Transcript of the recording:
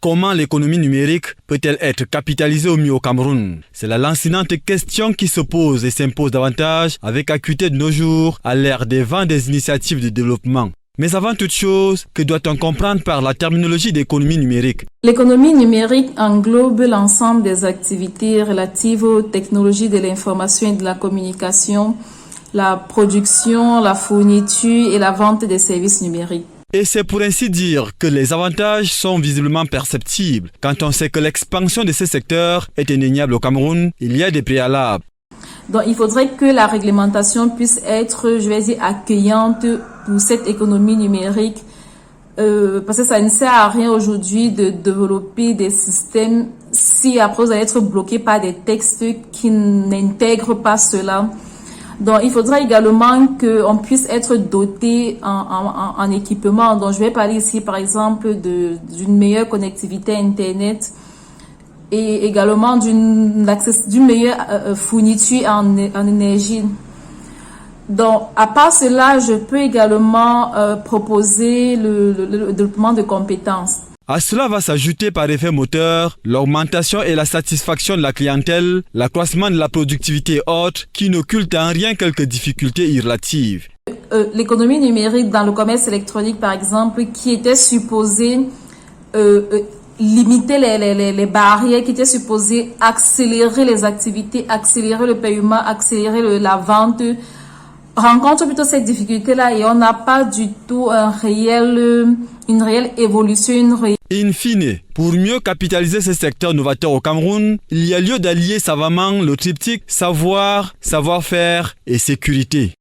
comment l'économie numérique peut-elle être capitalisée au mieux au Cameroun? C'est la lancinante question qui se pose et s'impose davantage avec acuité de nos jours à l'ère des vents des initiatives de développement. Mais avant toute chose, que doit-on comprendre par la terminologie d'économie numérique? L'économie numérique englobe l'ensemble des activités relatives aux technologies de l'information et de la communication, la production, la fourniture et la vente des services numériques. Et c'est pour ainsi dire que les avantages sont visiblement perceptibles. Quand on sait que l'expansion de ces secteurs est indéniable au Cameroun, il y a des préalables. Donc, il faudrait que la réglementation puisse être, accueillante pour cette économie numérique, parce que ça ne sert à rien aujourd'hui de développer des systèmes si après vous allez être bloqué par des textes qui n'intègrent pas cela. Donc, il faudra également qu'on puisse être doté en équipement. Donc, je vais parler ici, par exemple, d'une meilleure connectivité Internet, et également d'une meilleure fourniture en énergie. Donc, à part cela, je peux également proposer le développement de compétences. À cela va s'ajouter par effet moteur l'augmentation et la satisfaction de la clientèle, l'accroissement de la productivité haute qui n'occulte en rien quelques difficultés irrelatives. L'économie numérique dans le commerce électronique, par exemple, qui était supposée limiter les barrières, qui était supposée accélérer les activités, accélérer le paiement, accélérer la vente, rencontre plutôt cette difficulté-là et on n'a pas du tout une réelle évolution. In fine, pour mieux capitaliser ces secteurs novateurs au Cameroun, il y a lieu d'allier savamment le triptyque savoir, savoir-faire et sécurité.